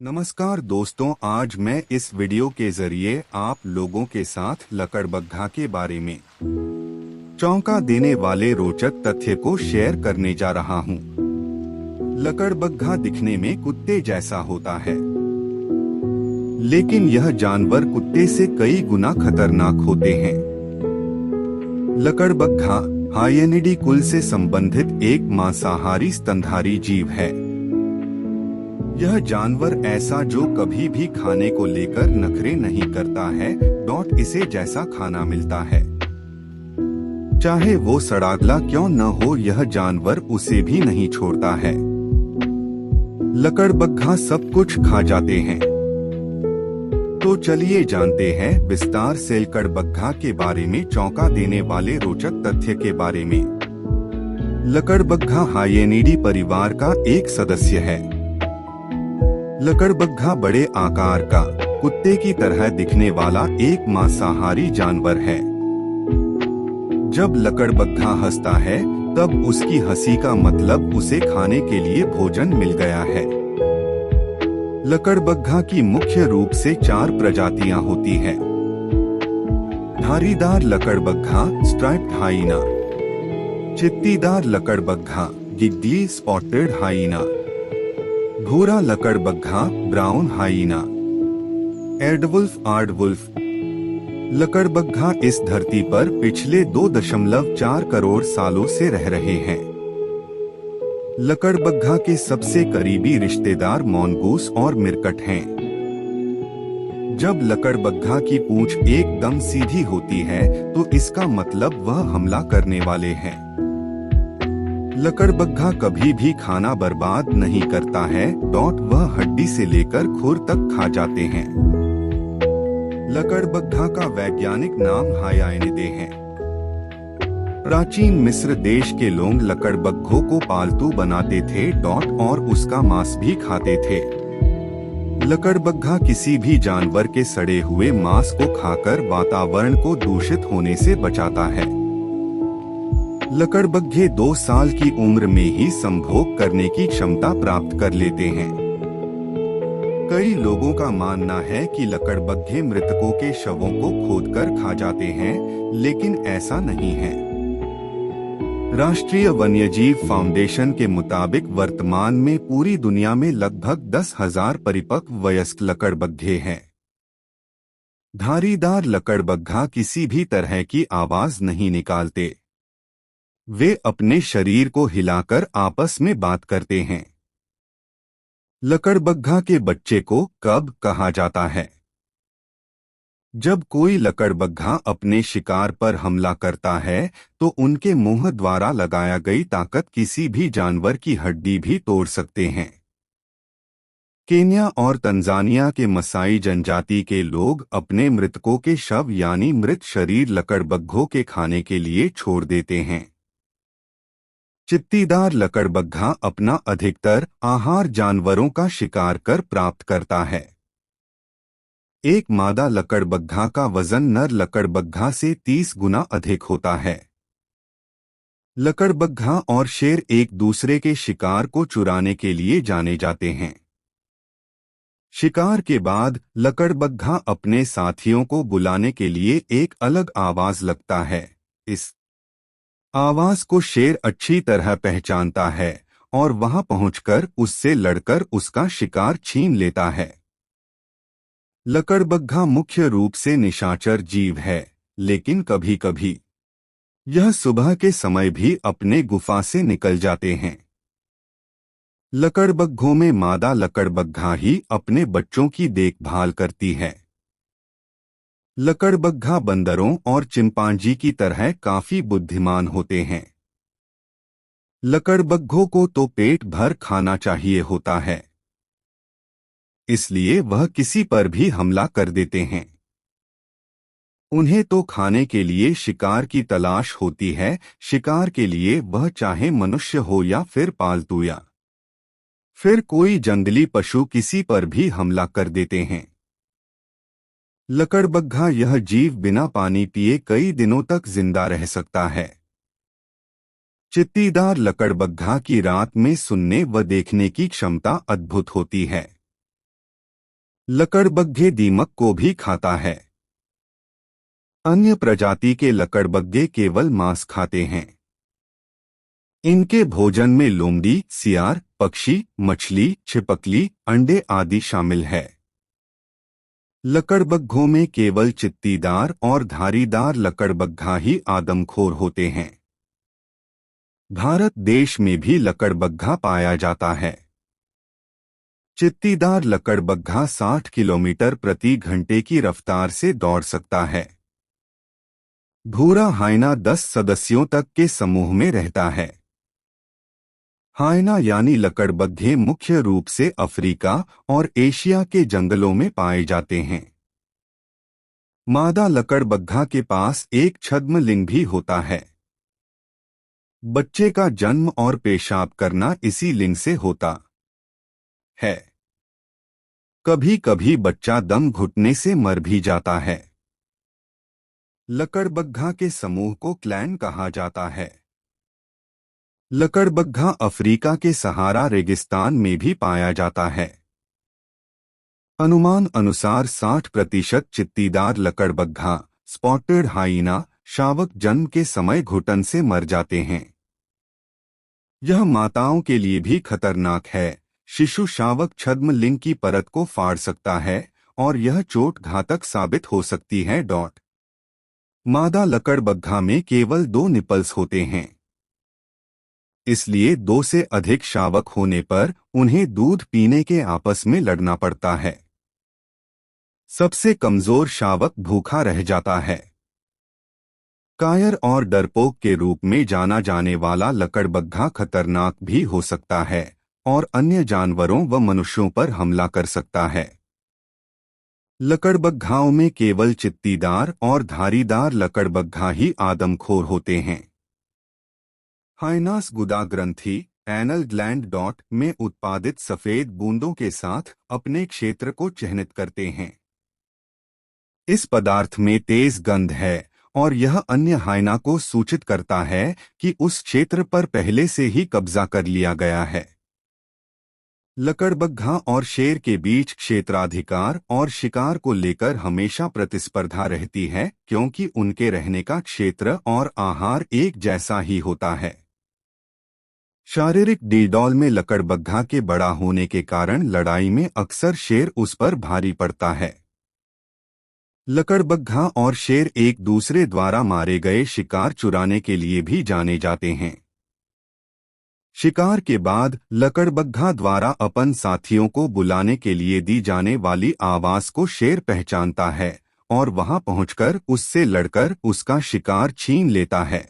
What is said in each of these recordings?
नमस्कार दोस्तों, आज मैं इस वीडियो के जरिए आप लोगों के साथ लकड़बग्घा के बारे में चौंका देने वाले रोचक तथ्य को शेयर करने जा रहा हूं। लकड़बग्घा दिखने में कुत्ते जैसा होता है, लेकिन यह जानवर कुत्ते से कई गुना खतरनाक होते हैं। लकड़बग्घा हाइएनिडी कुल से संबंधित एक मांसाहारी स्तनधारी जीव है। यह जानवर ऐसा जो कभी भी खाने को लेकर नखरे नहीं करता है। इसे जैसा खाना मिलता है, चाहे वो सड़ागला क्यों न हो, यह जानवर उसे भी नहीं छोड़ता है। लकड़बग्घा सब कुछ खा जाते हैं। तो चलिए जानते हैं विस्तार से लकड़बग्घा के बारे में चौंका देने वाले रोचक तथ्य के बारे में। लकड़बग्घा हाइएनिडी परिवार का एक सदस्य है। लकड़बग्घा बड़े आकार का, कुत्ते की तरह दिखने वाला एक मांसाहारी जानवर है। जब लकड़बग्घा हंसता है तब उसकी हंसी का मतलब उसे खाने के लिए भोजन मिल गया है। लकड़बग्घा की मुख्य रूप से 4 प्रजातियां होती है। धारीदार लकड़बग्घा स्ट्राइप्ड हाइना, चित्तीदार लकड़बग्घा गिड्डी स्पॉटेड हाइना, भूरा लकड़बग्घा ब्राउन हाइना, एडवुल्फ आर्डवुल्फ। लकड़बग्घा इस धरती पर पिछले 2.4 करोड़ सालों से रह रहे हैं। लकड़बग्घा के सबसे करीबी रिश्तेदार मॉन्गूस और मिरकट हैं। जब लकड़बग्घा की पूंछ एकदम सीधी होती है तो इसका मतलब वह हमला करने वाले हैं। लकड़बग्घा कभी भी खाना बर्बाद नहीं करता है। वह हड्डी से लेकर खुर तक खा जाते हैं। लकड़बग्घा का वैज्ञानिक नाम हाइएनिडे है। प्राचीन मिस्र देश के लोग लकड़बग्घों को पालतू बनाते थे और उसका मांस भी खाते थे। लकड़बग्घा किसी भी जानवर के सड़े हुए मांस को खाकर वातावरण को दूषित होने से बचाता है। लकड़बग्घे 2 साल की उम्र में ही संभोग करने की क्षमता प्राप्त कर लेते हैं। कई लोगों का मानना है कि लकड़बग्घे मृतकों के शवों को खोदकर खा जाते हैं, लेकिन ऐसा नहीं है। राष्ट्रीय वन्यजीव फाउंडेशन के मुताबिक वर्तमान में पूरी दुनिया में लगभग 10,000 परिपक्व वयस्क लकड़बग्घे हैं। धारीदार लकड़बग्घा किसी भी तरह की आवाज नहीं निकालते। वे अपने शरीर को हिलाकर आपस में बात करते हैं। लकड़बग्घा के बच्चे को कब कहा जाता है। जब कोई लकड़बग्घा अपने शिकार पर हमला करता है तो उनके मुंह द्वारा लगाया गई ताकत किसी भी जानवर की हड्डी भी तोड़ सकते हैं। केन्या और तंजानिया के मसाई जनजाति के लोग अपने मृतकों के शव यानी मृत शरीर लकड़बग्घों के खाने के लिए छोड़ देते हैं। चित्तीदार लकड़बग्घा अपना अधिकतर आहार जानवरों का शिकार कर प्राप्त करता है। एक मादा लकड़बग्घा का वजन नर लकड़बग्घा से 30 गुना अधिक होता है। लकड़बग्घा और शेर एक दूसरे के शिकार को चुराने के लिए जाने जाते हैं। शिकार के बाद लकड़बग्घा अपने साथियों को बुलाने के लिए एक अलग आवाज लगता है। इस आवाज को शेर अच्छी तरह पहचानता है और वहां पहुंचकर उससे लड़कर उसका शिकार छीन लेता है। लकड़बग्घा मुख्य रूप से निशाचर जीव है, लेकिन कभी-कभी यह सुबह के समय भी अपने गुफा से निकल जाते हैं। लकड़बग्घों में मादा लकड़बग्घा ही अपने बच्चों की देखभाल करती है। लकड़बग्घा बंदरों और चिंपांजी की तरह काफी बुद्धिमान होते हैं। लकड़बग्घों को तो पेट भर खाना चाहिए होता है, इसलिए वह किसी पर भी हमला कर देते हैं। उन्हें तो खाने के लिए शिकार की तलाश होती है। शिकार के लिए वह चाहे मनुष्य हो या फिर पालतू या फिर कोई जंगली पशु किसी पर भी हमला कर देते हैं। लकड़बग्घा यह जीव बिना पानी पिए कई दिनों तक जिंदा रह सकता है। चित्तीदार लकड़बग्घा की रात में सुनने व देखने की क्षमता अद्भुत होती है। लकड़बग्घे दीमक को भी खाता है। अन्य प्रजाति के लकड़बग्घे केवल मांस खाते हैं। इनके भोजन में लोमड़ी, सियार, पक्षी, मछली, छिपकली, अंडे आदि शामिल है। लकड़बग्घों में केवल चित्तीदार और धारीदार लकड़बग्घा ही आदमखोर होते हैं। भारत देश में भी लकड़बग्घा पाया जाता है। चित्तीदार लकड़बग्घा 60 किलोमीटर प्रति घंटे की रफ्तार से दौड़ सकता है। भूरा हाइना 10 सदस्यों तक के समूह में रहता है। हाइना यानी लकड़बग्घे मुख्य रूप से अफ्रीका और एशिया के जंगलों में पाए जाते हैं। मादा लकड़बग्घा के पास एक छद्म लिंग भी होता है। बच्चे का जन्म और पेशाब करना इसी लिंग से होता है। कभी कभी बच्चा दम घुटने से मर भी जाता है। लकड़बग्घा के समूह को क्लैन कहा जाता है। लकड़बग्घा अफ्रीका के सहारा रेगिस्तान में भी पाया जाता है। अनुमान अनुसार 60% चित्तीदार लकड़बग्घा स्पॉटेड हाइना शावक जन्म के समय घुटन से मर जाते हैं। यह माताओं के लिए भी खतरनाक है। शिशु शावक छद्म लिंग की परत को फाड़ सकता है और यह चोट घातक साबित हो सकती है। मादा लकड़बग्घा में केवल 2 निपल्स होते हैं, इसलिए 2 से अधिक शावक होने पर उन्हें दूध पीने के आपस में लड़ना पड़ता है। सबसे कमजोर शावक भूखा रह जाता है। कायर और डरपोक के रूप में जाना जाने वाला लकड़बग्घा खतरनाक भी हो सकता है और अन्य जानवरों व मनुष्यों पर हमला कर सकता है। लकड़बग्घाओं में केवल चित्तीदार और धारीदार लकड़बग्घा ही आदमखोर होते हैं। हाइनास गुदा ग्रंथि एनल ग्लैंड में उत्पादित सफेद बूंदों के साथ अपने क्षेत्र को चिह्नित करते हैं। इस पदार्थ में तेज गंध है और यह अन्य हाइना को सूचित करता है कि उस क्षेत्र पर पहले से ही कब्जा कर लिया गया है। लकड़बग्घा और शेर के बीच क्षेत्राधिकार और शिकार को लेकर हमेशा प्रतिस्पर्धा रहती है, क्योंकि उनके रहने का क्षेत्र और आहार एक जैसा ही होता है। शारीरिक डीडॉल में लकड़बग्घा के बड़ा होने के कारण लड़ाई में अक्सर शेर उस पर भारी पड़ता है। लकड़बग्घा और शेर एक दूसरे द्वारा मारे गए शिकार चुराने के लिए भी जाने जाते हैं। शिकार के बाद लकड़बग्घा द्वारा अपन साथियों को बुलाने के लिए दी जाने वाली आवाज को शेर पहचानता है और वहां पहुंचकर उससे लड़कर उसका शिकार छीन लेता है।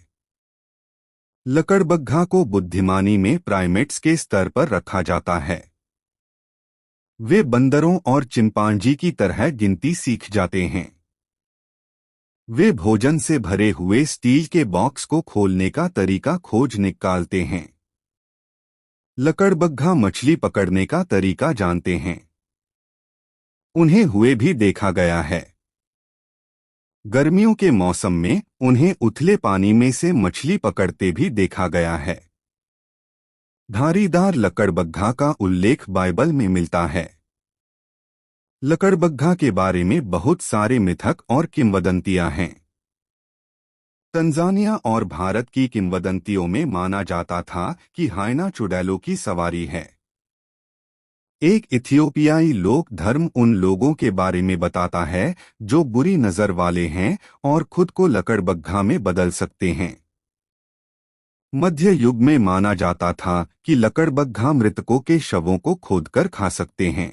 लकड़बग्घा को बुद्धिमानी में प्राइमेट्स के स्तर पर रखा जाता है। वे बंदरों और चिंपांजी की तरह गिनती सीख जाते हैं। वे भोजन से भरे हुए स्टील के बॉक्स को खोलने का तरीका खोज निकालते हैं। लकड़बग्घा मछली पकड़ने का तरीका जानते हैं। उन्हें हुए भी देखा गया है। गर्मियों के मौसम में उन्हें उथले पानी में से मछली पकड़ते भी देखा गया है। धारीदार लकड़बग्घा का उल्लेख बाइबल में मिलता है। लकड़बग्घा के बारे में बहुत सारे मिथक और किंवदंतियां हैं। तंजानिया और भारत की किंवदंतियों में माना जाता था कि हाइना चुड़ैलों की सवारी है। एक इथियोपियाई लोक धर्म उन लोगों के बारे में बताता है जो बुरी नजर वाले हैं और खुद को लकड़बग्घा में बदल सकते हैं। मध्य युग में माना जाता था कि लकड़बग्घा मृतकों के शवों को खोदकर खा सकते हैं।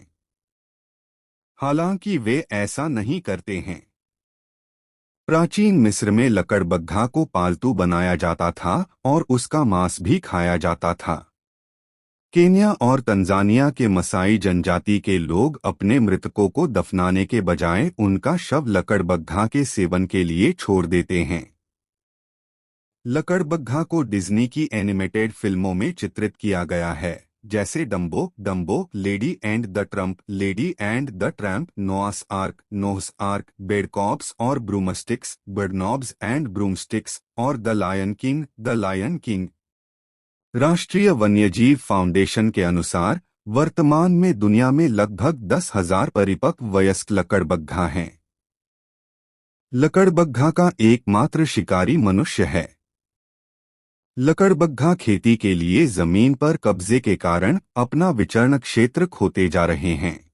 हालांकि वे ऐसा नहीं करते हैं। प्राचीन मिस्र में लकड़बग्घा को पालतू बनाया जाता था और उसका मांस भी खाया जाता था। केन्या और तंजानिया के मसाई जनजाति के लोग अपने मृतकों को दफनाने के बजाय उनका शव लकड़बग्घा के सेवन के लिए छोड़ देते हैं। लकड़बग्घा को डिज्नी की एनिमेटेड फिल्मों में चित्रित किया गया है, जैसे Dumbo, Lady and the Trump, Lady and the Tramp, Noah's Ark, Bedknobs और ब्रूमस्टिक्स, बर्डनॉब्स एंड ब्रूमस्टिक्स और द लायन किंग। राष्ट्रीय वन्यजीव फाउंडेशन के अनुसार वर्तमान में दुनिया में लगभग 10,000 परिपक्व वयस्क लकड़बग्घा हैं। लकड़बग्घा का एकमात्र शिकारी मनुष्य है। लकड़बग्घा खेती के लिए जमीन पर कब्जे के कारण अपना विचरण क्षेत्र खोते जा रहे हैं।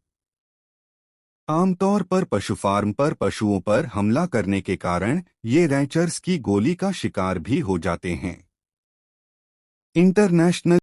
आमतौर पर पशु फार्म पर पशुओं पर हमला करने के कारण ये रैंचर्स की गोली का शिकार भी हो जाते हैं। इंटरनेशनल